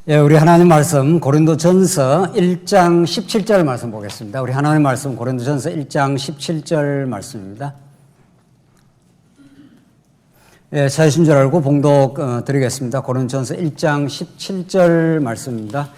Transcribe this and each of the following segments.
예, 우리 하나님 말씀 고린도전서 1장 17절 말씀 보겠습니다. 우리 하나님 말씀 고린도전서 1장 17절 말씀입니다. 예, 찾으신 줄 알고 봉독 드리겠습니다. 고린도전서 1장 17절 말씀입니다.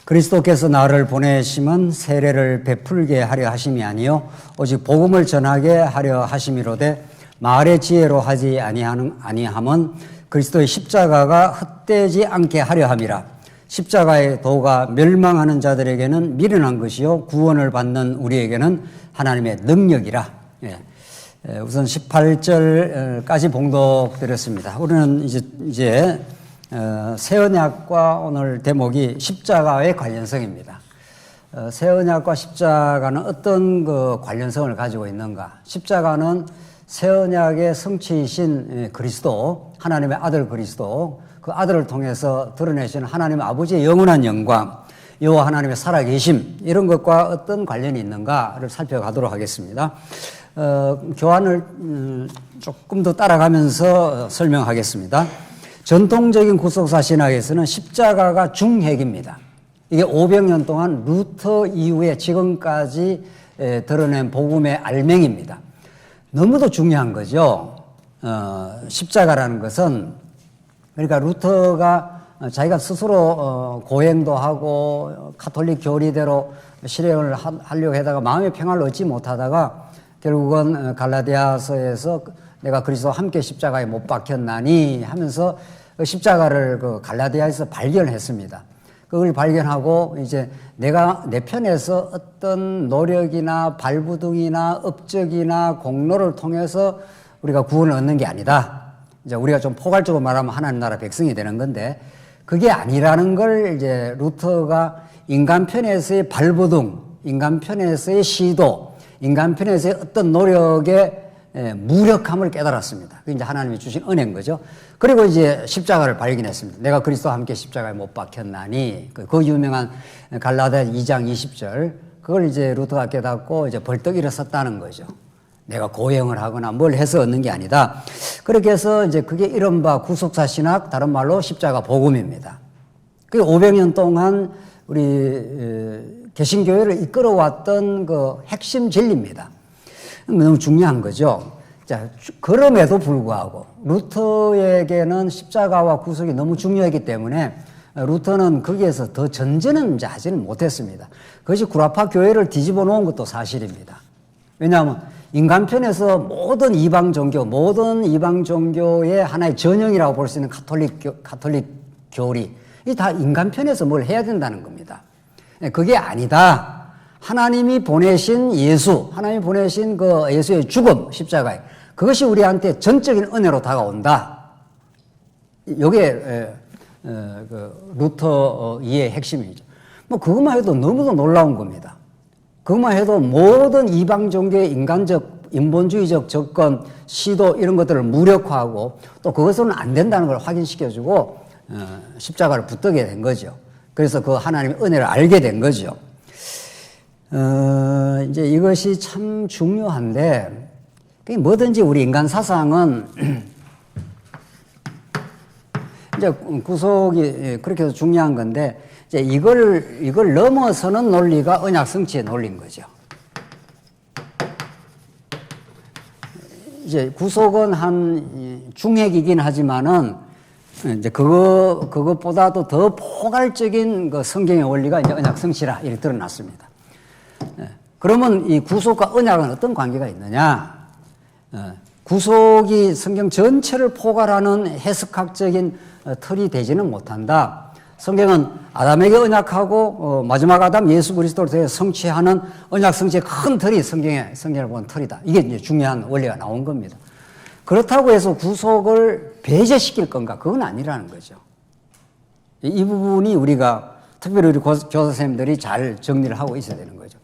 그리스도께서 나를 보내심은 세례를 베풀게 하려 하심이 아니요 오직 복음을 전하게 하려 하심이로되 말의 지혜로 하지 아니함은 그리스도의 십자가가 헛되지 않게 하려 함이라. 십자가의 도가 멸망하는 자들에게는 미련한 것이요 구원을 받는 우리에게는 하나님의 능력이라. 예. 우선 18절까지 봉독드렸습니다. 우리는 이제 새 언약과 오늘 대목이 십자가의 관련성입니다. 새 언약과 십자가는 어떤 그 관련성을 가지고 있는가? 십자가는 새 언약의 성취이신 그리스도, 하나님의 아들 그리스도, 그 아들을 통해서 드러내시는 하나님 아버지의 영원한 영광, 여호와 하나님의 살아계심, 이런 것과 어떤 관련이 있는가를 살펴가도록 하겠습니다. 교환을 조금 더 따라가면서 설명하겠습니다. 전통적인 구속사 신학에서는 십자가가 중핵입니다. 이게 500년 동안 루터 이후에 지금까지 드러낸 복음의 알맹입니다. 너무도 중요한 거죠. 십자가라는 것은, 그러니까 루터가 자기가 스스로 고행도 하고 가톨릭 교리대로 실행을 하려고 하다가 마음의 평화를 얻지 못하다가 결국은 갈라디아서에서 내가 그리스도와 함께 십자가에 못 박혔나니 하면서 십자가를 그 갈라디아에서 발견했습니다. 그걸 발견하고 이제 내가 내 편에서 어떤 노력이나 발부둥이나 업적이나 공로를 통해서 우리가 구원을 얻는 게 아니다. 이제 우리가 좀 포괄적으로 말하면 하나님 나라 백성이 되는 건데 그게 아니라는 걸 이제 루터가 인간 편에서의 발부둥, 인간 편에서의 시도, 인간 편에서의 어떤 노력의 무력함을 깨달았습니다. 그게 이제 하나님이 주신 은혜인 거죠. 그리고 이제 십자가를 발견했습니다. 내가 그리스도와 함께 십자가에 못 박혔나니, 그 유명한 갈라디아 2장 20절, 그걸 이제 루터가 깨닫고 이제 벌떡 일어섰다는 거죠. 내가 고행을 하거나 뭘 해서 얻는 게 아니다. 그렇게 해서 이제 그게 이른바 구속사 신학, 다른 말로 십자가 복음입니다. 그게 500년 동안 우리 개신교회를 이끌어왔던 그 핵심 진리입니다. 너무 중요한 거죠. 자, 그럼에도 불구하고 루터에게는 십자가와 구속이 너무 중요했기 때문에 루터는 거기에서 더 전진은 이제 하지는 못했습니다. 그것이 구라파 교회를 뒤집어 놓은 것도 사실입니다. 왜냐하면 인간 편에서 모든 이방 종교의 하나의 전형이라고 볼 수 있는 가톨릭 교리, 이 다 인간 편에서 뭘 해야 된다는 겁니다. 그게 아니다. 하나님이 보내신 예수, 하나님이 보내신 그 예수의 죽음, 십자가에, 그것이 우리한테 전적인 은혜로 다가온다. 이게 그 루터 이해의 핵심이죠. 뭐 그것만 해도 너무도 놀라운 겁니다. 그것만 해도 모든 이방 종교의 인간적, 인본주의적 접근, 시도 이런 것들을 무력화하고 또 그것은 안 된다는 걸 확인시켜주고 십자가를 붙들게 된 거죠. 그래서 그 하나님의 은혜를 알게 된 거죠. 이제 이것이 참 중요한데, 뭐든지 우리 인간 사상은 이제 구속이 그렇게 해서 중요한 건데, 이제 이걸 넘어서는 논리가 언약 성취의 논리인 거죠. 이제 구속은 한 중핵이긴 하지만은 이제 그것보다도 더 포괄적인 그 성경의 원리가 이제 언약 성취라 이렇게 드러났습니다. 그러면 이 구속과 언약은 어떤 관계가 있느냐? 구속이 성경 전체를 포괄하는 해석학적인 틀이 되지는 못한다. 성경은 아담에게 언약하고 마지막 아담 예수 그리스도를 통해 성취하는 언약 성취의 큰 틀이 성경을 보는 틀이다. 이게 이제 중요한 원리가 나온 겁니다. 그렇다고 해서 구속을 배제시킬 건가? 그건 아니라는 거죠. 이 부분이 우리가 특별히 우리 교사 선생님들이 잘 정리를 하고 있어야 되는 거죠.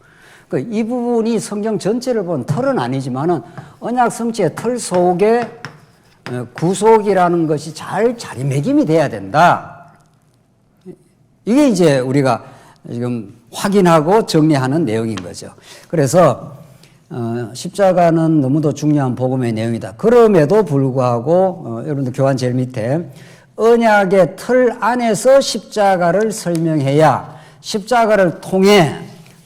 이 부분이 성경 전체를 본 틀은 아니지만은 언약 성취의 틀 속에 구속이라는 것이 잘 자리매김이 돼야 된다. 이게 이제 우리가 지금 확인하고 정리하는 내용인 거죠. 그래서 십자가는 너무도 중요한 복음의 내용이다. 그럼에도 불구하고 여러분들 교환 제일 밑에 언약의 틀 안에서 십자가를 설명해야 십자가를 통해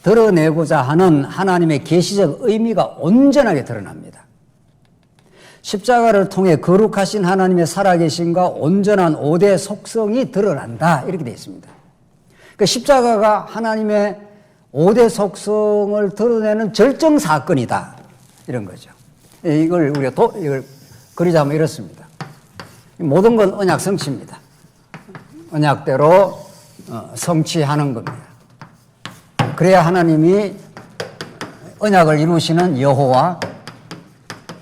드러내고자 하는 하나님의 계시적 의미가 온전하게 드러납니다. 십자가를 통해 거룩하신 하나님의 살아계심과 온전한 5대 속성이 드러난다. 이렇게 되어 있습니다. 그러니까 십자가가 하나님의 5대 속성을 드러내는 절정사건이다. 이런 거죠. 이걸 우리가 이걸 그리자면 이렇습니다. 모든 건 언약 성취입니다. 언약대로 성취하는 겁니다. 그래야 하나님이 언약을 이루시는 여호와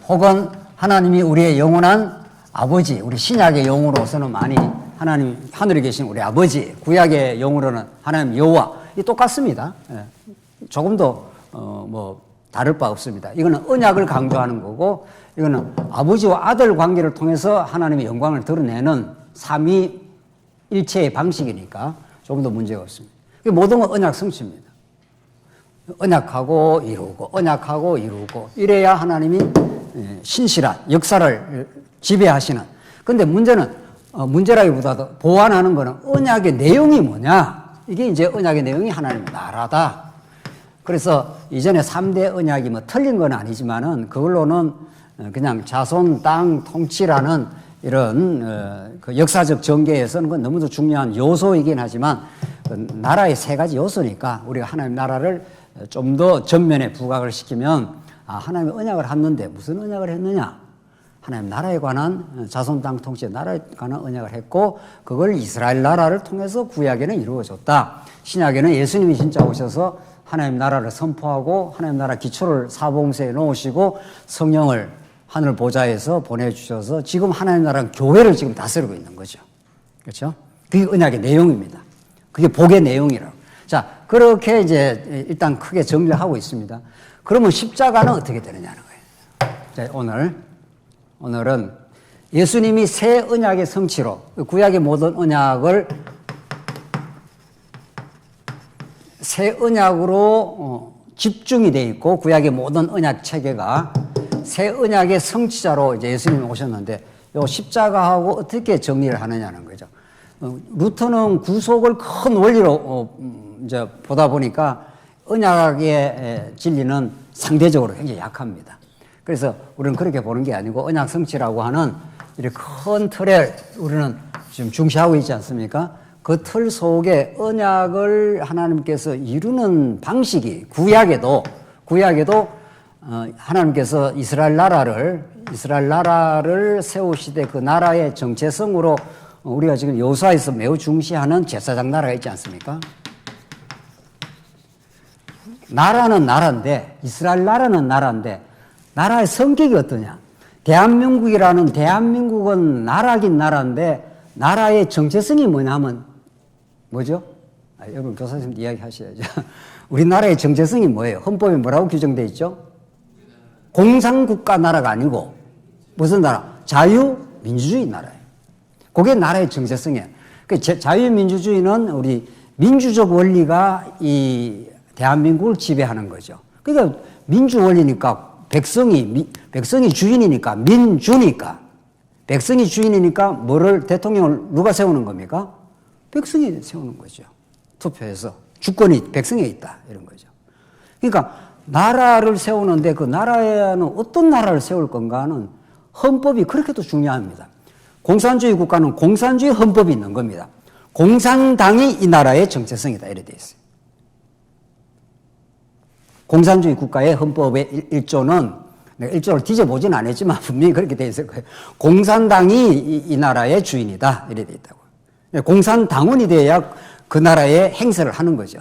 혹은 하나님이 우리의 영원한 아버지, 우리 신약의 영으로서는 많이 하나님 하늘에 계신 우리 아버지, 구약의 영으로는 하나님 여호와, 이 똑같습니다. 조금 더 다를 바 없습니다. 이거는 언약을 강조하는 거고, 이거는 아버지와 아들 관계를 통해서 하나님의 영광을 드러내는 삼위일체의 방식이니까 조금 더 문제가 없습니다. 모든 건 언약 성취입니다. 언약하고 이루고, 언약하고 이루고, 이래야 하나님이 신실한 역사를 지배하시는. 근데 문제는, 문제라기보다도 보완하는 거는 언약의 내용이 뭐냐? 이게 이제 언약의 내용이 하나님의 나라다. 그래서 이전에 3대 언약이 틀린 건 아니지만은 그걸로는 그냥 자손 땅 통치라는 이런 그 역사적 전개에서는 그건 너무도 중요한 요소이긴 하지만 그 나라의 3가지 요소니까 우리가 하나님 나라를 좀 더 전면에 부각을 시키면 하나님의 언약을 했는데 무슨 언약을 했느냐? 하나님 나라에 관한 자손 땅 통치의 나라에 관한 언약을 했고 그걸 이스라엘 나라를 통해서 구약에는 이루어졌다. 신약에는 예수님이 진짜 오셔서 하나님 나라를 선포하고 하나님 나라 기초를 사복음서에 놓으시고 성령을 하늘 보좌에서 보내주셔서 지금 하나님 나라는 교회를 지금 다스리고 있는 거죠. 그렇죠? 그게 언약의 내용입니다. 그게 복의 내용이라고. 자, 그렇게 이제 일단 크게 정리를 하고 있습니다. 그러면 십자가는 어떻게 되느냐는 거예요. 자, 오늘은 예수님이 새 언약의 성취로 구약의 모든 언약을 새 언약으로 집중이 되어 있고 구약의 모든 언약 체계가 새 언약의 성취자로 이제 예수님이 오셨는데 요 십자가하고 어떻게 정리를 하느냐는 거죠. 루터는 구속을 큰 원리로 이제 보다 보니까 언약의 진리는 상대적으로 굉장히 약합니다. 그래서 우리는 그렇게 보는 게 아니고 언약 성취라고 하는 이렇게 큰 틀에 우리는 지금 중시하고 있지 않습니까? 그 틀 속에 언약을 하나님께서 이루는 방식이 구약에도 하나님께서 이스라엘 나라를 세우시되 그 나라의 정체성으로 우리가 지금 여호수아에서 매우 중시하는 제사장 나라가 있지 않습니까? 나라는 나라인데 이스라엘 나라는 나라인데 나라의 성격이 어떠냐? 대한민국은 나라긴 나라인데 나라의 정체성이 뭐냐면 뭐죠? 여러분 교사님 이야기 하셔야죠. 우리나라의 정체성이 뭐예요? 헌법에 뭐라고 규정되어 있죠? 공산국가 나라가 아니고 무슨 나라? 자유민주주의 나라예요. 그게 나라의 정체성이에요. 자유민주주의는 우리 민주적 원리가 이 대한민국을 지배하는 거죠. 그러니까 민주 원리니까 백성이 주인이니까 민주니까 백성이 주인이니까 대통령을 누가 세우는 겁니까? 백성이 세우는 거죠. 투표해서 주권이 백성에 있다 이런 거죠. 그러니까 나라를 세우는데 그 나라에는 어떤 나라를 세울 건가는 헌법이 그렇게도 중요합니다. 공산주의 국가는 공산주의 헌법이 있는 겁니다. 공산당이 이 나라의 정체성이다 이렇게 되어 있어요. 공산주의 국가의 헌법의 1조는 내가 1조를 뒤져보진 않았지만 분명히 그렇게 되어 있을 거예요. 공산당이 이 나라의 주인이다 이렇게 되어 있다고. 공산당원이 돼야 그 나라의 행세를 하는 거죠.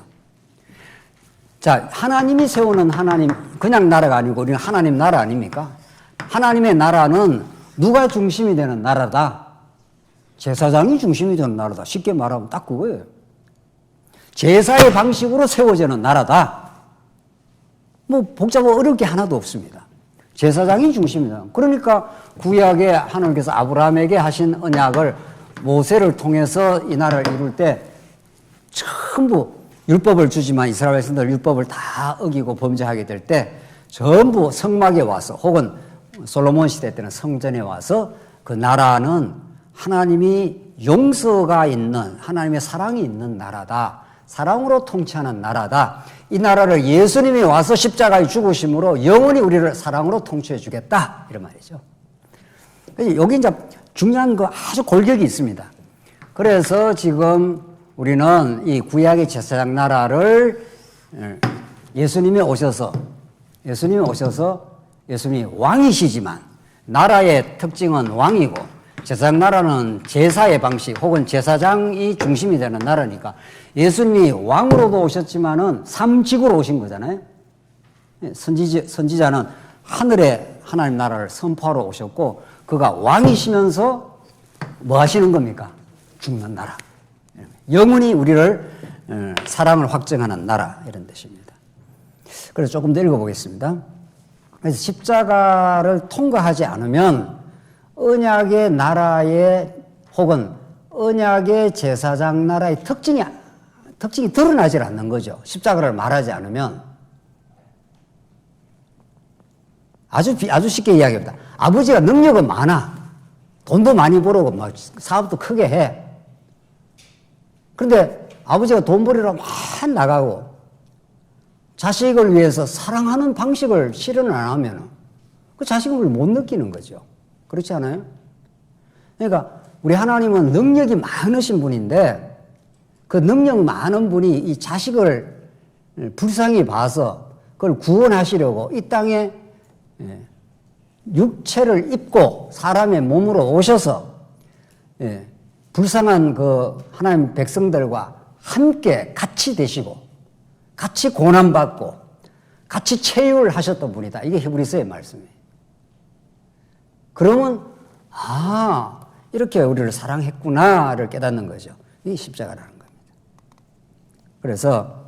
자, 하나님이 세우는 하나님 그냥 나라가 아니고 우리는 하나님 나라 아닙니까? 하나님의 나라는 누가 중심이 되는 나라다? 제사장이 중심이 되는 나라다. 쉽게 말하면 딱 그거예요. 제사의 방식으로 세워지는 나라다. 복잡하고 어려울 게 하나도 없습니다. 제사장이 중심이다. 그러니까 구약에 하나님께서 아브라함에게 하신 언약을 모세를 통해서 이 나라를 이룰 때 전부 율법을 주지만 이스라엘 백성들 율법을 다 어기고 범죄하게 될 때 전부 성막에 와서 혹은 솔로몬 시대 때는 성전에 와서 그 나라는 하나님이 용서가 있는 하나님의 사랑이 있는 나라다. 사랑으로 통치하는 나라다. 이 나라를 예수님이 와서 십자가에 죽으심으로 영원히 우리를 사랑으로 통치해 주겠다. 이런 말이죠. 여기 이제 중요한 거 아주 골격이 있습니다. 그래서 지금 우리는 이 구약의 제사장 나라를 예수님이 오셔서 예수님이 왕이시지만 나라의 특징은 왕이고 제사장 나라는 제사의 방식 혹은 제사장이 중심이 되는 나라니까 예수님이 왕으로도 오셨지만은 삼직으로 오신 거잖아요. 선지자는 하늘의 하나님 나라를 선포하러 오셨고 그가 왕이시면서 뭐 하시는 겁니까? 죽는 나라. 영원히 우리를 사랑을 확증하는 나라 이런 뜻입니다. 그래서 조금 더 읽어보겠습니다. 그래서 십자가를 통과하지 않으면 언약의 나라의 혹은 언약의 제사장 나라의 특징이 드러나질 않는 거죠. 십자가를 말하지 않으면. 아주 쉽게 이야기합니다. 아버지가 능력은 많아. 돈도 많이 벌고 막 사업도 크게 해. 그런데 아버지가 돈 벌이러 막 나가고 자식을 위해서 사랑하는 방식을 실현을 안 하면 그 자식을 못 느끼는 거죠. 그렇지 않아요? 그러니까 우리 하나님은 능력이 많으신 분인데 그 능력 많은 분이 이 자식을 불쌍히 봐서 그걸 구원하시려고 이 땅에 육체를 입고 사람의 몸으로 오셔서 불쌍한 그 하나님 백성들과 함께 같이 되시고 같이 고난받고 같이 체육을 하셨던 분이다. 이게 히브리서의 말씀이에요. 그러면 이렇게 우리를 사랑했구나를 깨닫는 거죠. 이게 십자가라는 겁니다. 그래서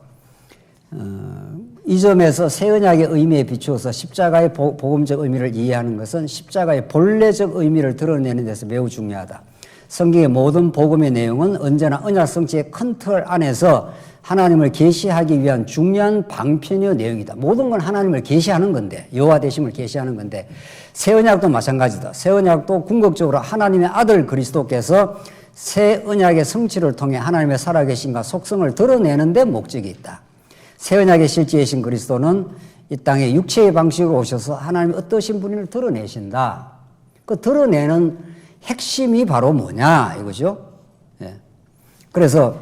이 점에서 새 언약의 의미에 비추어서 십자가의 복음적 의미를 이해하는 것은 십자가의 본래적 의미를 드러내는 데서 매우 중요하다. 성경의 모든 복음의 내용은 언제나 언약 성취의 큰 틀 안에서 하나님을 계시하기 위한 중요한 방편의 내용이다. 모든 건 하나님을 계시하는 건데, 여호와 되심을 계시하는 건데, 새 언약도 마찬가지다. 새 언약도 궁극적으로 하나님의 아들 그리스도께서 새 언약의 성취를 통해 하나님의 살아계심과 속성을 드러내는 데 목적이 있다. 새 언약의 실제이신 그리스도는 이 땅에 육체의 방식으로 오셔서 하나님의 어떠신 분을 드러내신다. 그 드러내는 핵심이 바로 뭐냐 이거죠. 그래서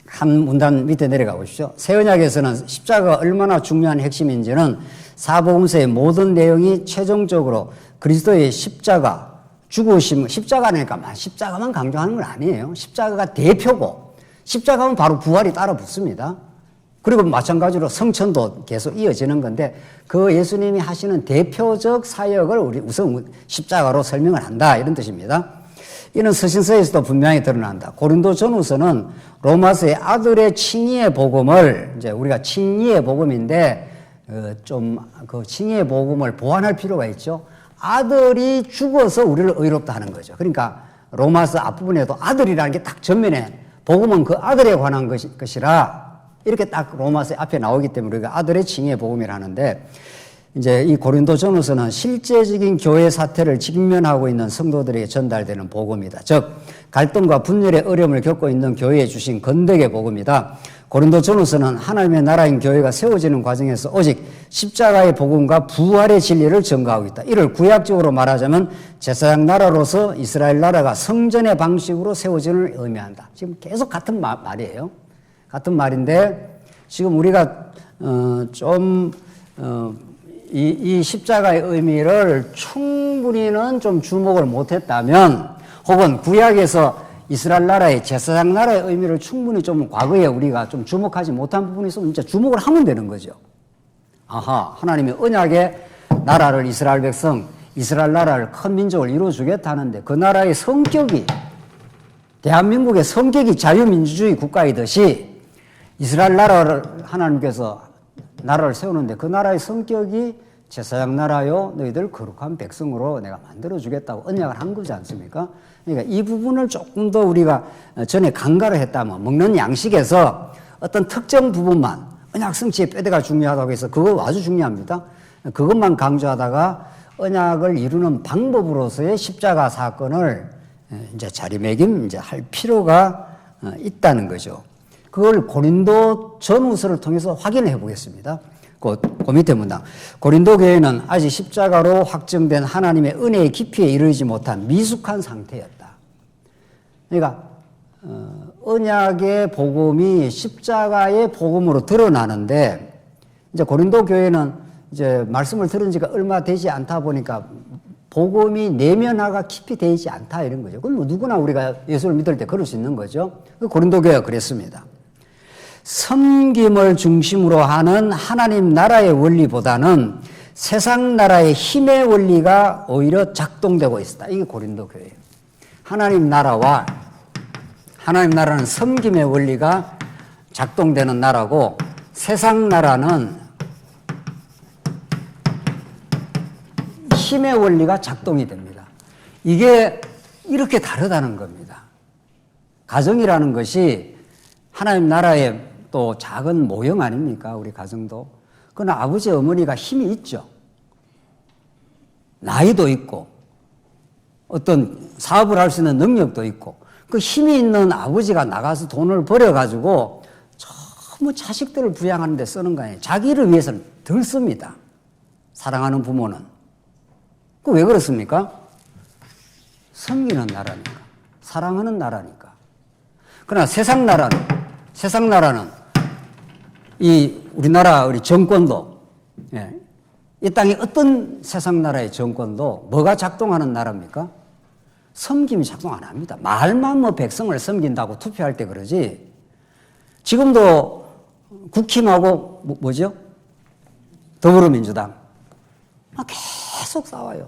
한 문단 밑에 내려가 보십시오. 새 언약에서는 십자가가 얼마나 중요한 핵심인지는 사복음서의 모든 내용이 최종적으로 그리스도의 십자가, 죽으심, 십자가니까 십자가만 강조하는 건 아니에요. 십자가가 대표고 십자가면 바로 부활이 따라 붙습니다. 그리고 마찬가지로 성천도 계속 이어지는 건데 그 예수님이 하시는 대표적 사역을 우리 우선 십자가로 설명을 한다 이런 뜻입니다. 이는 서신서에서도 분명히 드러난다. 고린도전후서는 로마서의 아들의 칭의의 복음을 이제 우리가 칭의의 복음인데 그 칭의의 복음을 보완할 필요가 있죠. 아들이 죽어서 우리를 의롭다 하는 거죠. 그러니까 로마서 앞부분에도 아들이라는 게 딱 전면에 복음은 그 아들에 관한 것이라 이렇게 딱 로마서 앞에 나오기 때문에 우리가 아들의 칭의의 복음이라 하는데 이제 이 고린도전후서는 실제적인 교회 사태를 직면하고 있는 성도들에게 전달되는 복음이다. 즉 갈등과 분열의 어려움을 겪고 있는 교회에 주신 건덕의 복음이다. 고린도전후서는 하나님의 나라인 교회가 세워지는 과정에서 오직 십자가의 복음과 부활의 진리를 전가하고 있다. 이를 구약적으로 말하자면 제사장 나라로서 이스라엘 나라가 성전의 방식으로 세워짐을 의미한다. 지금 계속 같은 말이에요. 같은 말인데 지금 우리가 이 십자가의 의미를 충분히는 좀 주목을 못했다면 혹은 구약에서 이스라엘 나라의 제사장 나라의 의미를 충분히 좀 과거에 우리가 좀 주목하지 못한 부분이 있으면 진짜 주목을 하면 되는 거죠. 하나님의 언약의 나라를 이스라엘 백성, 이스라엘 나라를 큰 민족을 이루어주겠다는데 그 나라의 성격이 대한민국의 성격이 자유민주주의 국가이듯이 이스라엘 나라를 하나님께서 나라를 세우는데 그 나라의 성격이 제사장 나라요 너희들 거룩한 백성으로 내가 만들어주겠다고 언약을 한 거지 않습니까? 그러니까 이 부분을 조금 더 우리가 전에 간과를 했다면 먹는 양식에서 어떤 특정 부분만 언약 성취의 뼈대가 중요하다고 해서 그거 아주 중요합니다. 그것만 강조하다가 언약을 이루는 방법으로서의 십자가 사건을 이제 자리매김 이제 할 필요가 있다는 거죠. 그걸 고린도 전후서를 통해서 확인해 보겠습니다. 그 밑에 문장. 고린도 교회는 아직 십자가로 확정된 하나님의 은혜의 깊이에 이르지 못한 미숙한 상태였다. 그러니까 언약의 복음이 십자가의 복음으로 드러나는데 이제 고린도 교회는 이제 말씀을 들은 지가 얼마 되지 않다 보니까 복음이 내면화가 깊이 되지 않다 이런 거죠. 그럼 뭐 누구나 우리가 예수를 믿을 때 그럴 수 있는 거죠. 고린도 교회가 그랬습니다. 섬김을 중심으로 하는 하나님 나라의 원리보다는 세상 나라의 힘의 원리가 오히려 작동되고 있었다. 이게 고린도 교회예요. 하나님 나라는 섬김의 원리가 작동되는 나라고 세상 나라는 힘의 원리가 작동이 됩니다. 이게 이렇게 다르다는 겁니다. 가정이라는 것이 하나님 나라의 또 작은 모형 아닙니까? 우리 가정도. 그러나 아버지, 어머니가 힘이 있죠. 나이도 있고 어떤 사업을 할 수 있는 능력도 있고 그 힘이 있는 아버지가 나가서 돈을 벌여가지고 전부 자식들을 부양하는 데 쓰는 거 아니에요. 자기를 위해서는 덜 씁니다. 사랑하는 부모는. 그 왜 그렇습니까? 섬기는 나라니까. 사랑하는 나라니까. 그러나 세상 나라는 이 우리나라 우리 정권도 이 땅의 어떤 세상 나라의 정권도 뭐가 작동하는 나라입니까? 섬김이 작동 안 합니다. 말만 뭐 백성을 섬긴다고 투표할 때 그러지. 지금도 국힘하고 뭐죠? 더불어민주당 계속 싸워요.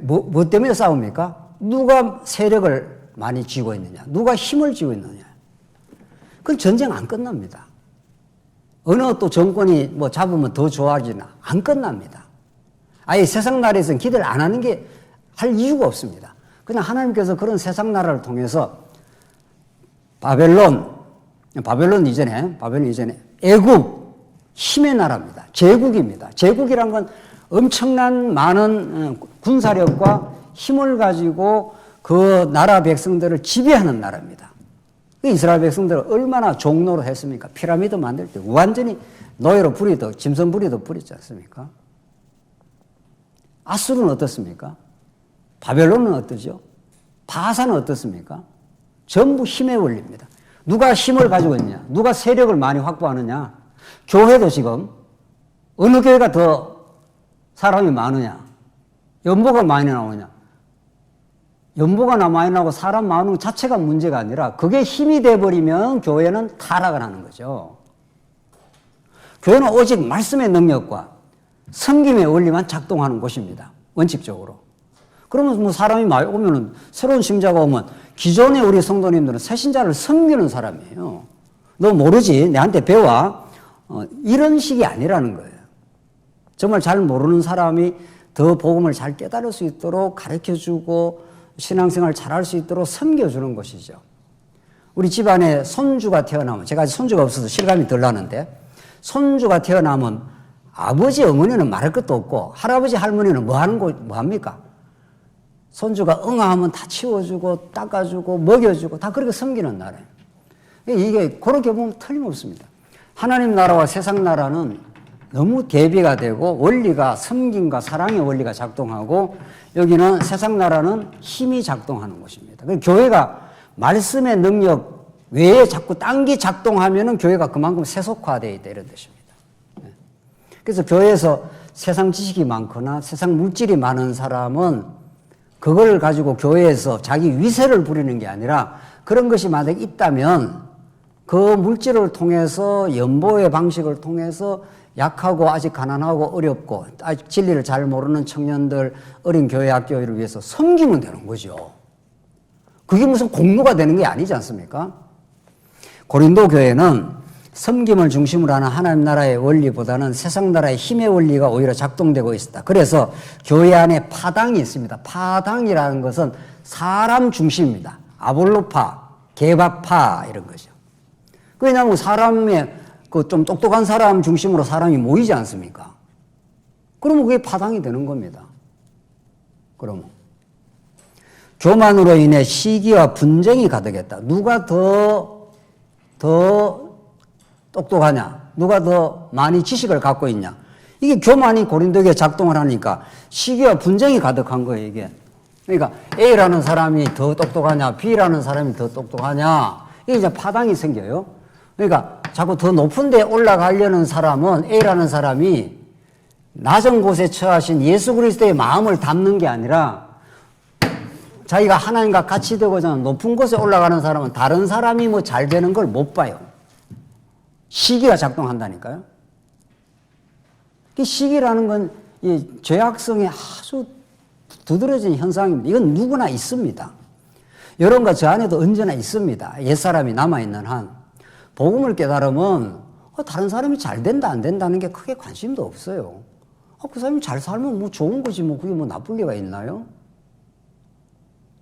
뭐 때문에 싸웁니까? 누가 세력을 많이 쥐고 있느냐? 누가 힘을 쥐고 있느냐? 그건 전쟁 안 끝납니다. 어느 또 정권이 뭐 잡으면 더 좋아지나? 안 끝납니다. 아예 세상 나라에서는 기대를 안 하는 게 할 이유가 없습니다. 그냥 하나님께서 그런 세상 나라를 통해서 바벨론 이전에 애국, 힘의 나라입니다. 제국입니다. 제국이란 건 엄청난 많은 군사력과 힘을 가지고 그 나라 백성들을 지배하는 나라입니다. 이스라엘 백성들을 얼마나 종노로 했습니까? 피라미드 만들 때 완전히 노예로 짐승 부리도 부리지 않습니까? 아수르는 어떻습니까? 바벨론은 어떠죠? 바사는 어떻습니까? 전부 힘의 원리입니다. 누가 힘을 가지고 있느냐? 누가 세력을 많이 확보하느냐? 교회도 지금 어느 교회가 더 사람이 많으냐? 연보가 많이 나오냐? 연보가 많이 나오고 사람 많은 것 자체가 문제가 아니라 그게 힘이 돼버리면 교회는 타락을 하는 거죠. 교회는 오직 말씀의 능력과 섬김의 원리만 작동하는 곳입니다. 원칙적으로. 그러면 뭐 사람이 많이 오면은 새로운 신자가 오면 기존의 우리 성도님들은 새 신자를 섬기는 사람이에요. 너 모르지? 내한테 배워. 이런 식이 아니라는 거예요. 정말 잘 모르는 사람이 더 복음을 잘 깨달을 수 있도록 가르쳐주고 신앙생활 잘할 수 있도록 섬겨주는 것이죠. 우리 집안에 손주가 태어나면, 제가 아직 손주가 없어서 실감이 덜 나는데, 손주가 태어나면 아버지, 어머니는 말할 것도 없고 할아버지, 할머니는 뭐 합니까? 손주가 응아하면 다 치워주고 닦아주고 먹여주고 다 그렇게 섬기는 나라예요. 이게 그렇게 보면 틀림없습니다. 하나님 나라와 세상 나라는 너무 대비가 되고 원리가 섬김과 사랑의 원리가 작동하고 여기는 세상 나라는 힘이 작동하는 곳입니다. 교회가 말씀의 능력 외에 자꾸 딴 게 작동하면은 교회가 그만큼 세속화되어 있다 이런 뜻입니다. 그래서 교회에서 세상 지식이 많거나 세상 물질이 많은 사람은 그걸 가지고 교회에서 자기 위세를 부리는 게 아니라 그런 것이 만약에 있다면 그 물질을 통해서 연보의 방식을 통해서 약하고 아직 가난하고 어렵고 아직 진리를 잘 모르는 청년들 어린 교회 학교를 위해서 섬기면 되는 거죠. 그게 무슨 공로가 되는 게 아니지 않습니까? 고린도 교회는 섬김을 중심으로 하는 하나님 나라의 원리보다는 세상 나라의 힘의 원리가 오히려 작동되고 있었다. 그래서 교회 안에 파당이 있습니다. 파당이라는 것은 사람 중심입니다. 아볼로파, 개바파 이런 거죠. 왜냐하면 사람의 그 좀 똑똑한 사람 중심으로 사람이 모이지 않습니까? 그러면 그게 파당이 되는 겁니다. 그러면 교만으로 인해 시기와 분쟁이 가득했다. 누가 더 똑똑하냐? 누가 더 많이 지식을 갖고 있냐? 이게 교만이 고린도교에 작동을 하니까 시기와 분쟁이 가득한 거예요, 이게. 그러니까 A라는 사람이 더 똑똑하냐, B라는 사람이 더 똑똑하냐, 이게 이제 파당이 생겨요. 그러니까 자꾸 더 높은 데 올라가려는 사람은 A라는 사람이 낮은 곳에 처하신 예수 그리스도의 마음을 담는 게 아니라 자기가 하나님과 같이 되고자 하는 높은 곳에 올라가는 사람은 다른 사람이 뭐 잘 되는 걸 못 봐요. 시기가 작동한다니까요. 이 시기라는 건 이 죄악성에 아주 두드러진 현상입니다. 이건 누구나 있습니다. 여러분과 저 안에도 언제나 있습니다. 옛사람이 남아있는 한. 복음을 깨달으면 다른 사람이 잘 된다 안 된다는 게 크게 관심도 없어요. 그 사람이 잘 살면 뭐 좋은 거지 뭐 그게 뭐 나쁠 리가 있나요?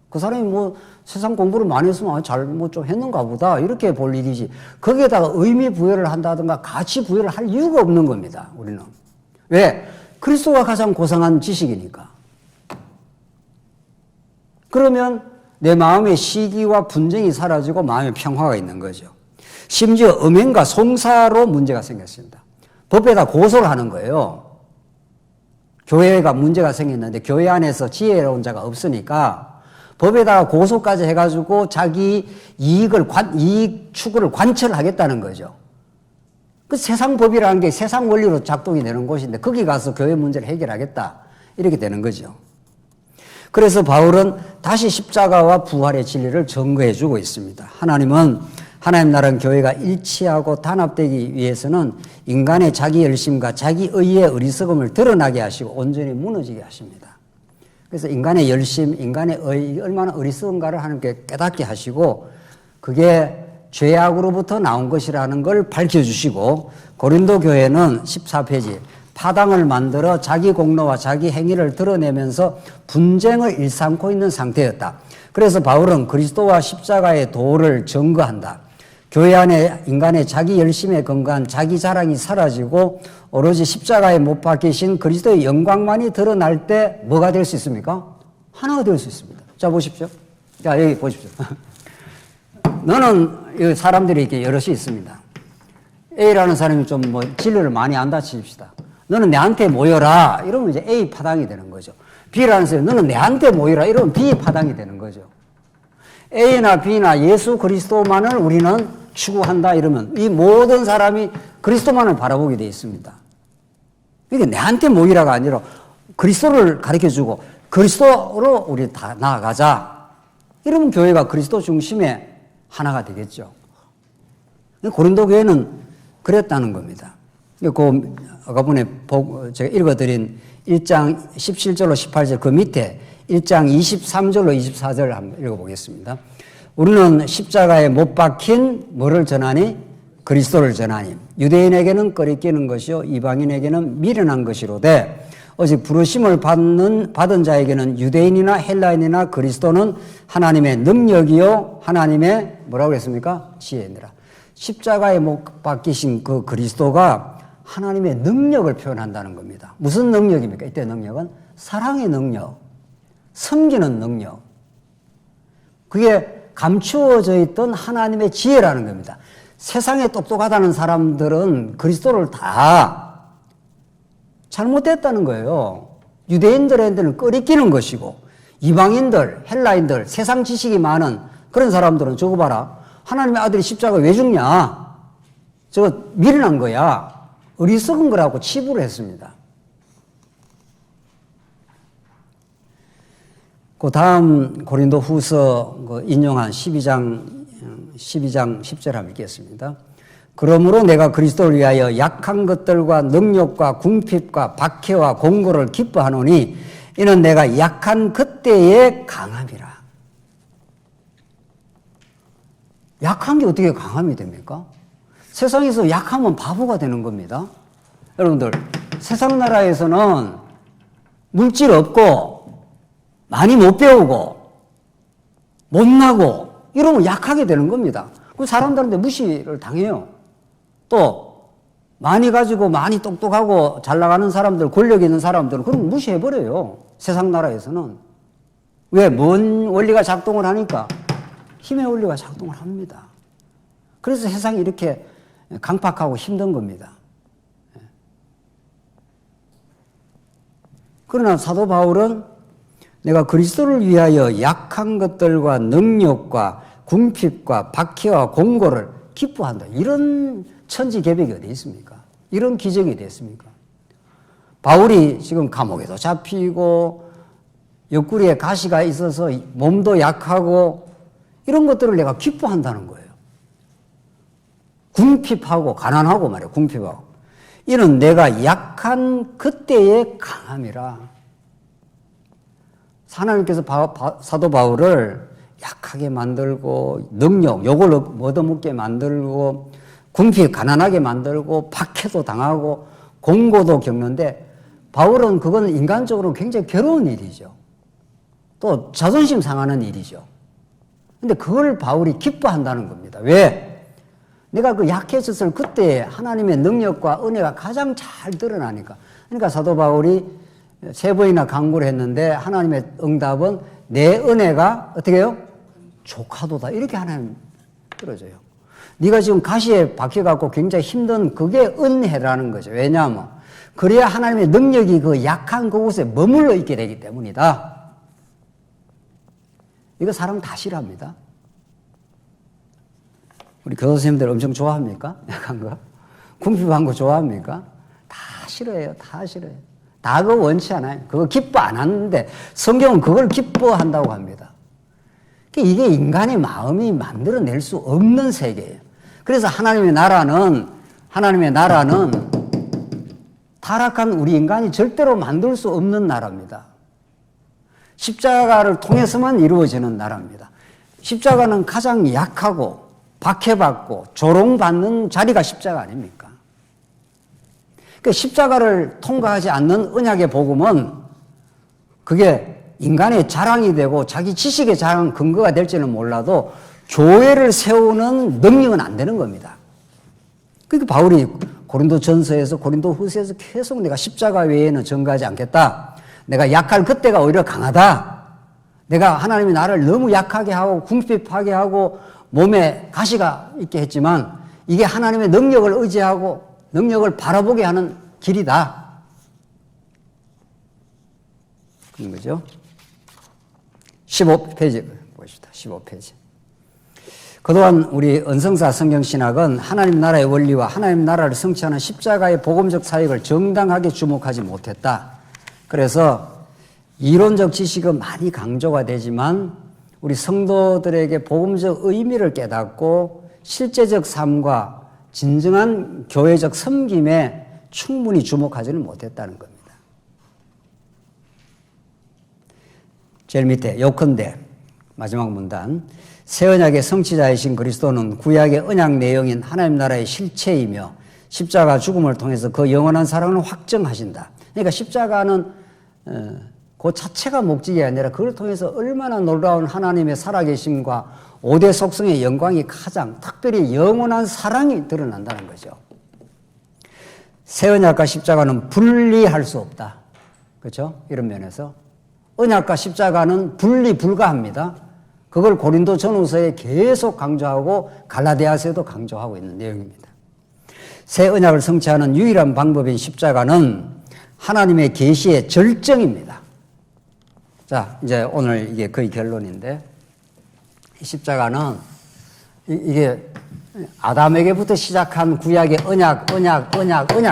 그 사람이 뭐 세상 공부를 많이 했으면 잘 뭐 좀 했는가 보다 이렇게 볼 일이지 거기에다가 의미 부여를 한다든가 가치 부여를 할 이유가 없는 겁니다. 우리는. 왜? 그리스도가 가장 고상한 지식이니까. 그러면 내 마음의 시기와 분쟁이 사라지고 마음의 평화가 있는 거죠. 심지어 음행과 송사로 문제가 생겼습니다. 법에다 고소를 하는 거예요. 교회가 문제가 생겼는데 교회 안에서 지혜로운 자가 없으니까 법에다가 고소까지 해가지고 자기 이익 추구를 관철하겠다는 거죠. 그 세상 법이라는 게 세상 원리로 작동이 되는 곳인데 거기 가서 교회 문제를 해결하겠다. 이렇게 되는 거죠. 그래서 바울은 다시 십자가와 부활의 진리를 증거해 주고 있습니다. 하나님 나라는 교회가 일치하고 단합되기 위해서는 인간의 자기 열심과 자기 의의 어리석음을 드러나게 하시고 온전히 무너지게 하십니다. 그래서 인간의 열심, 인간의 의, 얼마나 어리석은가를 하나님께 깨닫게 하시고 그게 죄악으로부터 나온 것이라는 걸 밝혀주시고 고린도 교회는 14페이지 파당을 만들어 자기 공로와 자기 행위를 드러내면서 분쟁을 일삼고 있는 상태였다. 그래서 바울은 그리스도와 십자가의 도를 증거한다. 교회 안에 인간의 자기 열심에 근거한 자기 자랑이 사라지고 오로지 십자가에 못 박히신 그리스도의 영광만이 드러날 때 뭐가 될 수 있습니까? 하나가 될 수 있습니다. 자, 보십시오. 자, 여기 보십시오. 너는 사람들이 이렇게 여럿이 있습니다. A라는 사람이 좀 뭐 진리를 많이 안다 칩시다. 너는 내한테 모여라. 이러면 이제 A 파당이 되는 거죠. B라는 사람이 너는 내한테 모여라. 이러면 B 파당이 되는 거죠. A나 B나 예수 그리스도만을 우리는 추구한다 이러면 이 모든 사람이 그리스도만을 바라보게 되어 있습니다. 이게 내한테 모이라가 아니라 그리스도를 가르쳐주고 그리스도로 우리 다 나아가자. 이러면 교회가 그리스도 중심의 하나가 되겠죠. 고린도 교회는 그랬다는 겁니다. 아까 전에 제가 읽어드린 1장 17절로 18절 그 밑에 1장 23절로 24절 한번 읽어보겠습니다. 우리는 십자가에 못 박힌 뭐를 전하니? 그리스도를 전하니. 유대인에게는 꺼리끼는 것이요 이방인에게는 미련한 것이로되 오직 부르심을 받은 자에게는 유대인이나 헬라인이나 그리스도는 하나님의 능력이요 하나님의 뭐라고 그랬습니까? 지혜니라. 십자가에 못 박히신 그 그리스도가 하나님의 능력을 표현한다는 겁니다. 무슨 능력입니까? 이때 능력은 사랑의 능력, 섬기는 능력. 그게 감추어져 있던 하나님의 지혜라는 겁니다. 세상에 똑똑하다는 사람들은 그리스도를 다 잘못됐다는 거예요. 유대인들한테는 꺼리끼는 것이고 이방인들, 헬라인들, 세상 지식이 많은 그런 사람들은 저거 봐라. 하나님의 아들이 십자가 왜 죽냐? 저거 미련한 거야. 어리석은 거라고 치부를 했습니다. 그 다음 고린도 후서 인용한 12장 10절 한번 읽겠습니다. 그러므로 내가 그리스도를 위하여 약한 것들과 능력과 궁핍과 박해와 공고를 기뻐하노니 이는 내가 약한 그때의 강함이라. 약한 게 어떻게 강함이 됩니까? 세상에서 약하면 바보가 되는 겁니다. 여러분들 세상 나라에서는 물질 없고 많이 못 배우고 못나고 이러면 약하게 되는 겁니다. 그 사람들한테 무시를 당해요. 또 많이 가지고 많이 똑똑하고 잘 나가는 사람들, 권력 있는 사람들은 그럼 무시해버려요. 세상 나라에서는. 왜? 뭔 원리가 작동을 하니까? 힘의 원리가 작동을 합니다. 그래서 세상이 이렇게 강팍하고 힘든 겁니다. 그러나 사도 바울은 내가 그리스도를 위하여 약한 것들과 능력과 궁핍과 박해와 공고를 기뻐한다. 이런 천지개벽이 어디 있습니까? 이런 기적이 어디 있습니까? 바울이 지금 감옥에도 잡히고 옆구리에 가시가 있어서 몸도 약하고 이런 것들을 내가 기뻐한다는 거예요. 궁핍하고 가난하고 말이에요. 궁핍하고. 이는 내가 약한 그때의 강함이라. 하나님께서 사도 바울을 약하게 만들고 능력, 욕을 얻어먹게 만들고 궁핍 가난하게 만들고 박해도 당하고 공고도 겪는데 바울은 그건 인간적으로 굉장히 괴로운 일이죠. 또 자존심 상하는 일이죠. 근데 그걸 바울이 기뻐한다는 겁니다. 왜? 내가 그 약해졌을 그때 하나님의 능력과 은혜가 가장 잘 드러나니까. 그러니까 사도 바울이 3번이나 강구를 했는데 하나님의 응답은 내 은혜가 어떻게 해요? 족하도다. 이렇게 하나님 들어줘요. 네가 지금 가시에 박혀갖고 굉장히 힘든 그게 은혜라는 거죠. 왜냐하면 그래야 하나님의 능력이 그 약한 그곳에 머물러 있게 되기 때문이다. 이거 사람 다 싫어합니다. 우리 교도선생님들 엄청 좋아합니까? 약한 거? 궁핍한 거 좋아합니까? 다 싫어해요. 다 싫어해요. 다 그거 원치 않아요. 그거 기뻐 안 하는데 성경은 그걸 기뻐한다고 합니다. 이게 인간의 마음이 만들어낼 수 없는 세계예요. 그래서 하나님의 나라는 타락한 우리 인간이 절대로 만들 수 없는 나라입니다. 십자가를 통해서만 이루어지는 나라입니다. 십자가는 가장 약하고 박해받고 조롱받는 자리가 십자가 아닙니까? 그 십자가를 통과하지 않는 언약의 복음은 그게 인간의 자랑이 되고 자기 지식의 자랑 근거가 될지는 몰라도 교회를 세우는 능력은 안 되는 겁니다. 그러니까 바울이 고린도전서에서 고린도후서에서 계속 내가 십자가 외에는 전가하지 않겠다. 내가 약할 그때가 오히려 강하다. 내가 하나님이 나를 너무 약하게 하고 궁핍하게 하고 몸에 가시가 있게 했지만 이게 하나님의 능력을 의지하고 능력을 바라보게 하는 길이다. 그런 거죠. 15페이지 보십시다. 15페이지. 그동안 우리 은성사 성경신학은 하나님 나라의 원리와 하나님 나라를 성취하는 십자가의 복음적 사역을 정당하게 주목하지 못했다. 그래서 이론적 지식은 많이 강조가 되지만 우리 성도들에게 복음적 의미를 깨닫고 실제적 삶과 진정한 교회적 섬김에 충분히 주목하지는 못했다는 겁니다. 제일 밑에 요컨대 마지막 문단 새 언약의 성취자이신 그리스도는 구약의 언약 내용인 하나님 나라의 실체이며 십자가 죽음을 통해서 그 영원한 사랑을 확정하신다. 그러니까 십자가는 그 자체가 목적이 아니라 그걸 통해서 얼마나 놀라운 하나님의 살아계심과 5대 속성의 영광이 가장 특별히 영원한 사랑이 드러난다는 거죠. 새 언약과 십자가는 분리할 수 없다. 그렇죠? 이런 면에서 언약과 십자가는 분리 불가합니다. 그걸 고린도 전후서에 계속 강조하고 갈라디아서에도 강조하고 있는 내용입니다. 새 언약을 성취하는 유일한 방법인 십자가는 하나님의 계시의 절정입니다. 자, 이제 오늘 이게 거의 결론인데 십자가는 이게 아담에게부터 시작한 구약의 언약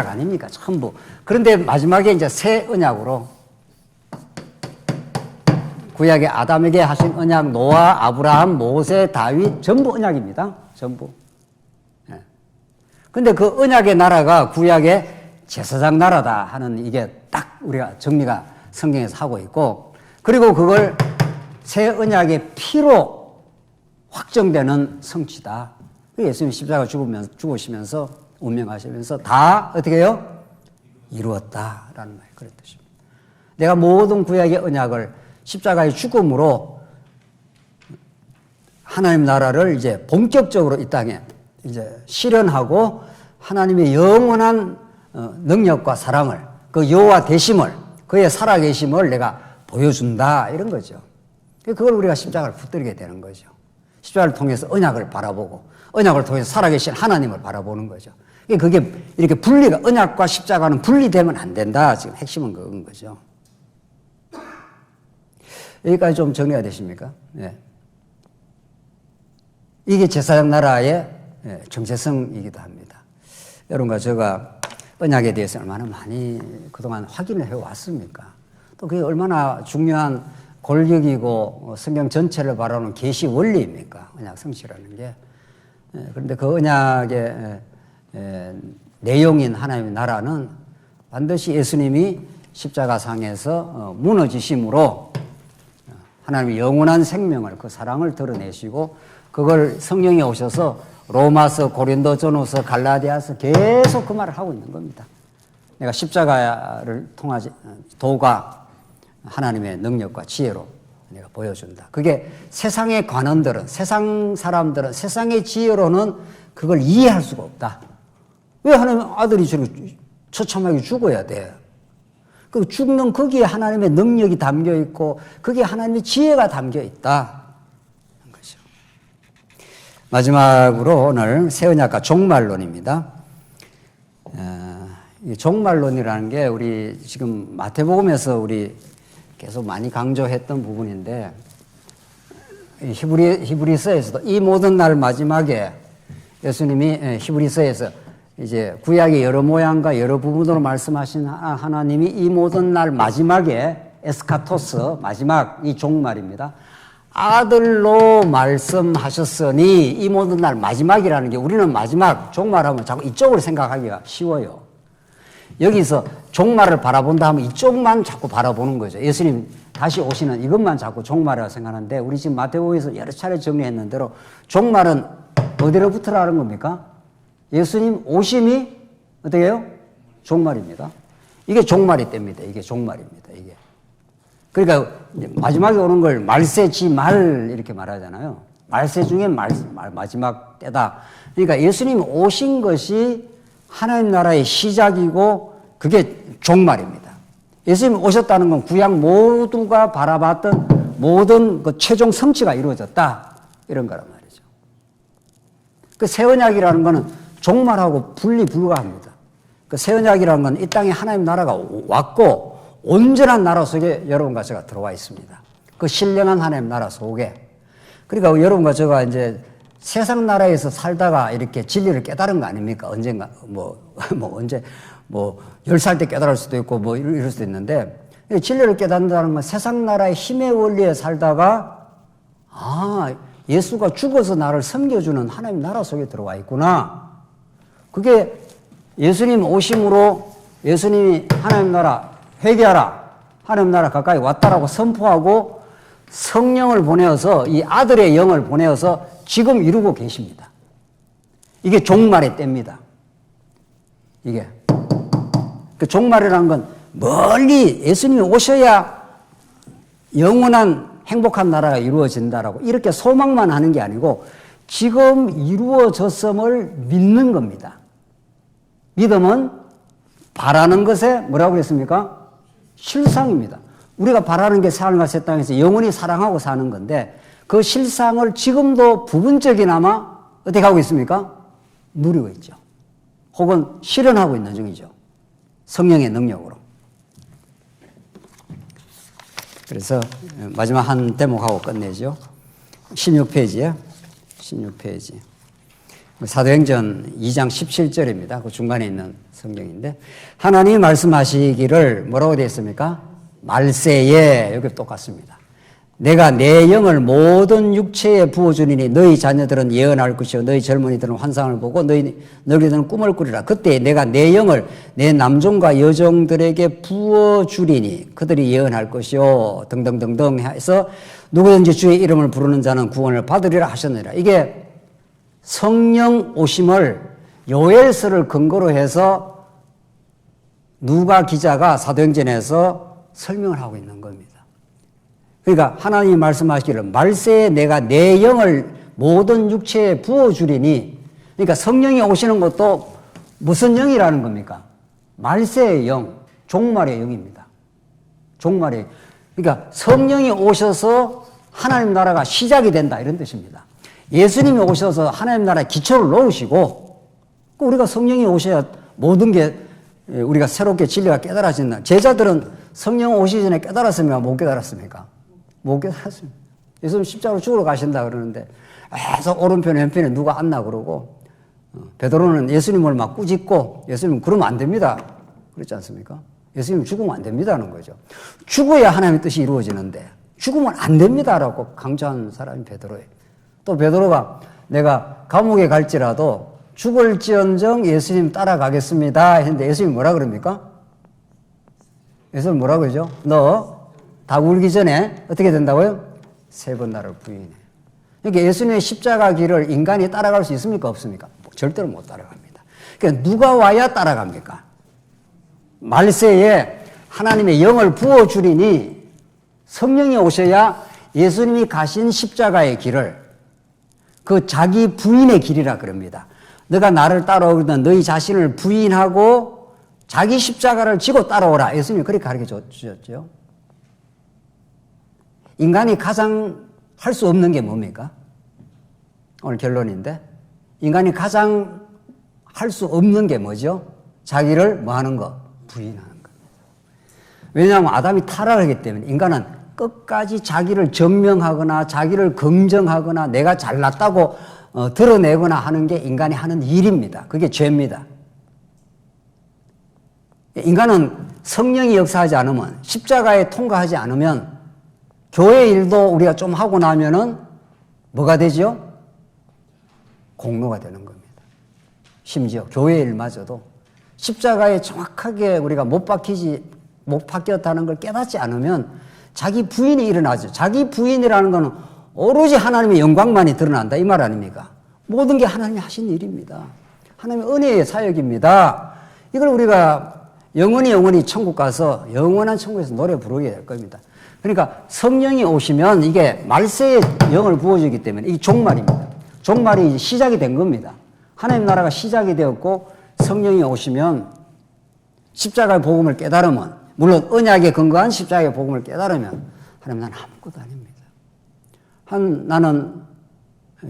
아닙니까? 전부. 그런데 마지막에 이제 새 언약으로 구약의 아담에게 하신 언약, 노아, 아브라함, 모세, 다윗 전부 언약입니다. 전부. 그런데 그 언약의 나라가 구약의 제사장 나라다 하는 이게 딱 우리가 정리가 성경에서 하고 있고 그리고 그걸 새 언약의 피로 확정되는 성취다. 예수님이 십자가 죽으시면서 운명하시면서 다 어떻게 해요? 이루었다라는 말이 그런 뜻입니다. 내가 모든 구약의 언약을 십자가의 죽음으로 하나님 나라를 이제 본격적으로 이 땅에 이제 실현하고 하나님의 영원한 능력과 사랑을 그 여호와 되심을 그의 살아계심을 내가 보여준다 이런 거죠. 그걸 우리가 십자가를 붙들게 되는 거죠. 십자가를 통해서 언약을 바라보고 언약을 통해서 살아계신 하나님을 바라보는 거죠. 그게 이렇게 분리가, 언약과 십자가는 분리되면 안 된다. 지금 핵심은 그건 거죠. 여기까지 좀 정리가 되십니까? 네. 이게 제사장 나라의 정체성이기도 합니다. 여러분과 제가 언약에 대해서 얼마나 많이 그동안 확인을 해왔습니까? 또 그게 얼마나 중요한 골격이고 성경 전체를 바라보는 계시 원리입니까? 언약 성취라는 게. 그런데 그 언약의 내용인 하나님의 나라는 반드시 예수님이 십자가상에서 무너지심으로 하나님의 영원한 생명을, 그 사랑을 드러내시고 그걸 성령이 오셔서 로마서, 고린도전후서, 갈라디아서 계속 그 말을 하고 있는 겁니다. 내가 십자가를 통하지 도가 하나님의 능력과 지혜로 내가 보여준다. 그게 세상의 관원들은, 세상 사람들은, 세상의 지혜로는 그걸 이해할 수가 없다. 왜 하나님 아들이 저렇게 처참하게 죽어야 돼? 그 죽는 거기에 하나님의 능력이 담겨 있고 거기에 하나님의 지혜가 담겨 있다. 거죠. 마지막으로 오늘 새 언약과 종말론입니다. 이 종말론이라는 게 우리 지금 마태복음에서 우리 계속 많이 강조했던 부분인데 히브리서에서도 이 모든 날 마지막에 예수님이 히브리서에서 이제 구약의 여러 모양과 여러 부분으로 말씀하신 하나님이 이 모든 날 마지막에 에스카토스, 마지막 이 종말입니다. 아들로 말씀하셨으니 이 모든 날 마지막이라는 게 우리는 마지막 종말하면 자꾸 이쪽으로 생각하기가 쉬워요. 여기서 종말을 바라본다 하면 이쪽만 자꾸 바라보는 거죠. 예수님 다시 오시는 이것만 자꾸 종말이라고 생각하는데 우리 지금 마태복음에서 여러 차례 정리했는 대로 종말은 어디로부터라는 겁니까? 예수님 오심이 어떻게 해요? 종말입니다. 이게 종말이 됩니다. 이게 종말입니다. 이게. 그러니까 마지막에 오는 걸 말세지말 이렇게 말하잖아요. 말세 중에 마지막 때다. 그러니까 예수님 오신 것이 하나님 나라의 시작이고 그게 종말입니다. 예수님 오셨다는 건 구약 모두가 바라봤던 모든 그 최종 성취가 이루어졌다. 이런 거란 말이죠. 그 새 언약이라는 거는 종말하고 분리 불가합니다. 그 새 언약이라는 건 이 땅에 하나님 나라가 왔고 온전한 나라 속에 여러분과 제가 들어와 있습니다. 그 신령한 하나님 나라 속에. 그러니까 여러분과 제가 이제 세상 나라에서 살다가 이렇게 진리를 깨달은 거 아닙니까? 언젠가, 언제, 10살 때 깨달을 수도 있고, 이럴 수도 있는데, 진리를 깨닫는다는 건 세상 나라의 힘의 원리에 살다가, 예수가 죽어서 나를 섬겨주는 하나님 나라 속에 들어와 있구나. 그게 예수님 오심으로 예수님이 하나님 나라 회개하라. 하나님 나라 가까이 왔다라고 선포하고 성령을 보내어서 이 아들의 영을 보내어서 지금 이루고 계십니다. 이게 종말의 때입니다. 이게. 그 종말이라는 건 멀리 예수님이 오셔야 영원한 행복한 나라가 이루어진다라고 이렇게 소망만 하는 게 아니고 지금 이루어졌음을 믿는 겁니다. 믿음은 바라는 것에 뭐라고 그랬습니까? 실상입니다. 우리가 바라는 게 하늘과 새 땅에서 영원히 사랑하고 사는 건데 그 실상을 지금도 부분적이나마 어떻게 하고 있습니까? 누리고 있죠. 혹은 실현하고 있는 중이죠. 성령의 능력으로. 그래서 마지막 한 대목하고 끝내죠. 16페이지에 16페이지. 사도행전 2장 17절입니다. 그 중간에 있는 성경인데 하나님이 말씀하시기를 뭐라고 되어 있습니까? 말세에 여기 똑같습니다. 내가 내 영을 모든 육체에 부어주리니 너희 자녀들은 예언할 것이요 너희 젊은이들은 환상을 보고 너희들은 꿈을 꾸리라. 그때 내가 내 영을 내 남종과 여종들에게 부어주리니 그들이 예언할 것이요 등등등등 해서 누구든지 주의 이름을 부르는 자는 구원을 받으리라 하셨느니라. 이게 성령 오심을 요엘서를 근거로 해서 누가 기자가 사도행전에서 설명을 하고 있는 겁니다. 그러니까 하나님이 말씀하시기를 말세에 내가 내 영을 모든 육체에 부어주리니 그러니까 성령이 오시는 것도 무슨 영이라는 겁니까? 말세의 영, 종말의 영입니다. 종말의 그러니까 성령이 오셔서 하나님 나라가 시작이 된다 이런 뜻입니다. 예수님이 오셔서 하나님 나라의 기초를 놓으시고 우리가 성령이 오셔야 모든 게 우리가 새롭게 진리가 깨달아진다. 제자들은 성령 오시기 전에 깨달았습니까? 못 깨달았습니까? 못 깨달았습니다. 예수님 십자가로 죽으러 가신다 그러는데 계속 오른편에 왼편에 누가 앉나 그러고 베드로는 예수님을 막 꾸짖고 예수님 그러면 안 됩니다. 그렇지 않습니까? 예수님 죽으면 안 됩니다는 거죠. 죽어야 하나님의 뜻이 이루어지는데 죽으면 안 됩니다라고 강조한 사람이 베드로예요. 또 베드로가 내가 감옥에 갈지라도 죽을지언정 예수님 따라가겠습니다 했는데 예수님 뭐라 그럽니까? 예수님 뭐라 그러죠? 너 다 울기 전에 어떻게 된다고요? 3번 나를 부인해. 그러니까 예수님의 십자가 길을 인간이 따라갈 수 있습니까? 없습니까? 절대로 못 따라갑니다. 그러니까 누가 와야 따라갑니까? 말세에 하나님의 영을 부어주리니 성령이 오셔야 예수님이 가신 십자가의 길을 그 자기 부인의 길이라 그럽니다. 너가 나를 따라오거든 너희 자신을 부인하고 자기 십자가를 지고 따라오라. 예수님이 그렇게 가르쳐 주셨죠. 인간이 가장 할 수 없는 게 뭡니까? 오늘 결론인데 인간이 가장 할 수 없는 게 뭐죠? 자기를 뭐 하는 거? 부인하는 겁니다. 왜냐하면 아담이 타락하기 때문에 인간은 끝까지 자기를 증명하거나 자기를 긍정하거나 내가 잘났다고 드러내거나 하는 게 인간이 하는 일입니다. 그게 죄입니다. 인간은 성령이 역사하지 않으면 십자가에 통과하지 않으면 교회 일도 우리가 좀 하고 나면은 뭐가 되죠? 공로가 되는 겁니다. 심지어 교회 일마저도 십자가에 정확하게 우리가 못 박혔다는 걸 깨닫지 않으면 자기 부인이 일어나죠. 자기 부인이라는 것은 오로지 하나님의 영광만이 드러난다 이 말 아닙니까? 모든 게 하나님이 하신 일입니다. 하나님의 은혜의 사역입니다. 이걸 우리가 영원히 천국 가서 영원한 천국에서 노래 부르게 될 겁니다. 그러니까 성령이 오시면 이게 말세에 영을 부어주기 때문에 이게 종말입니다. 종말이 시작이 된 겁니다. 하나님 나라가 시작이 되었고 성령이 오시면 십자가의 복음을 깨달으면 물론 언약에 근거한 십자가의 복음을 깨달으면 하나님 나는 아무것도 아닙니다. 나는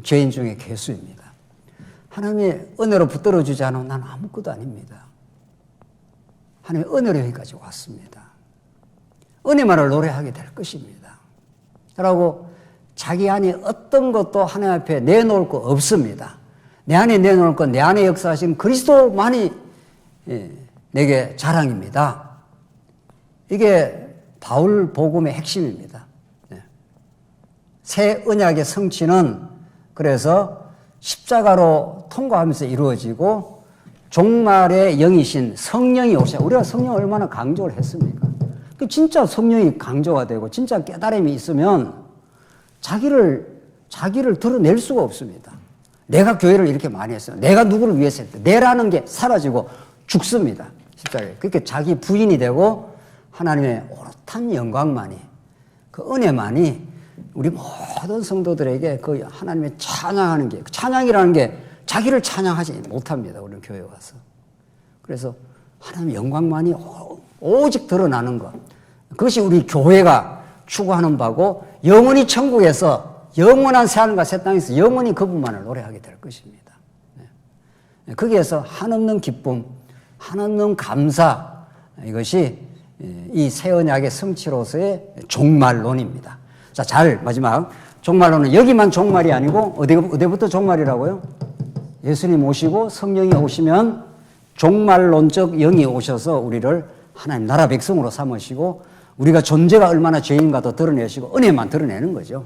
죄인 중에 괴수입니다. 하나님의 은혜로 붙들어주지 않으면 나는 아무것도 아닙니다. 하나님의 은혜로 여기까지 왔습니다. 은혜만을 노래하게 될 것입니다. 라고 자기 안에 어떤 것도 하나님 앞에 내놓을 거 없습니다. 내 안에 내놓을 건 내 안에 역사하신 그리스도만이 내게 자랑입니다. 이게 바울 복음의 핵심입니다. 새 언약의 성취는 그래서 십자가로 통과하면서 이루어지고 종말의 영이신 성령이 오셔. 우리가 성령 얼마나 강조를 했습니까? 진짜 성령이 강조가 되고 진짜 깨달음이 있으면 자기를 드러낼 수가 없습니다. 내가 교회를 이렇게 많이 했어요. 내가 누구를 위해서 했다. 내라는 게 사라지고 죽습니다. 십자가에. 그렇게 자기 부인이 되고 하나님의 오롯한 영광만이 그 은혜만이 우리 모든 성도들에게 그 하나님의 찬양하는 게 찬양이라는 게 자기를 찬양하지 못합니다. 우리는 교회 와서. 그래서 하나님의 영광만이 오직 드러나는 것. 그것이 우리 교회가 추구하는 바고 영원히 천국에서 영원한 새하늘과 새 땅에서 영원히 그분만을 노래하게 될 것입니다. 거기에서 한없는 기쁨, 한없는 감사 이것이 이 새 언약의 성취로서의 종말론입니다. 자, 마지막 종말론은 여기만 종말이 아니고 어디부터 종말이라고요? 예수님 오시고 성령이 오시면 종말론적 영이 오셔서 우리를 하나님 나라 백성으로 삼으시고 우리가 존재가 얼마나 죄인가도 드러내시고 은혜만 드러내는 거죠.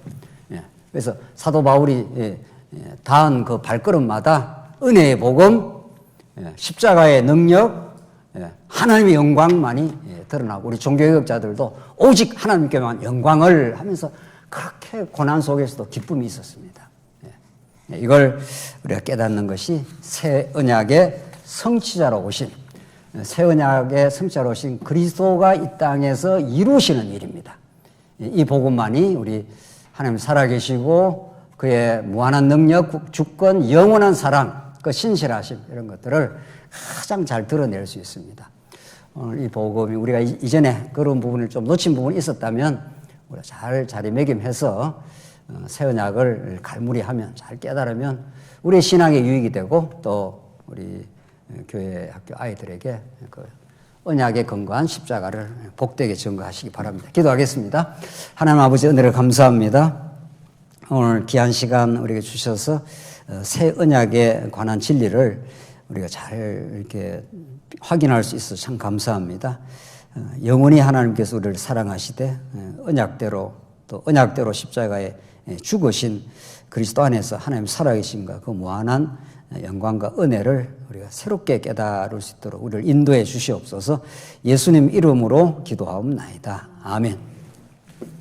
그래서 사도 바울이 닿은 그 발걸음마다 은혜의 복음, 십자가의 능력, 하나님의 영광만이 드러나고 우리 종교개혁자들도 오직 하나님께만 영광을 하면서 그렇게 고난 속에서도 기쁨이 있었습니다. 이걸 우리가 깨닫는 것이 새 언약의 성취자로 오신 새 언약의 성취자로 오신 그리스도가 이 땅에서 이루시는 일입니다. 이 복음만이 우리 하나님 살아계시고 그의 무한한 능력, 주권, 영원한 사랑, 그 신실하심 이런 것들을 가장 잘 드러낼 수 있습니다. 오늘 이 복음이 우리가 이전에 그런 부분을 좀 놓친 부분이 있었다면 우리가 잘 자리매김해서 새 언약을 갈무리하면, 잘 깨달으면 우리의 신앙에 유익이 되고 또 우리 교회 학교 아이들에게 그 언약의 건강한 십자가를 복되게 증거하시기 바랍니다. 기도하겠습니다. 하나님 아버지 은혜를 감사합니다. 오늘 귀한 시간 우리에게 주셔서 새 언약에 관한 진리를 우리가 잘 이렇게 확인할 수 있어서 참 감사합니다. 영원히 하나님께서 우리를 사랑하시되 언약대로 또 언약대로 십자가에 죽으신 그리스도 안에서 하나님 살아계심과 그 무한한 영광과 은혜를 우리가 새롭게 깨달을 수 있도록 우리를 인도해 주시옵소서. 예수님 이름으로 기도하옵나이다. 아멘.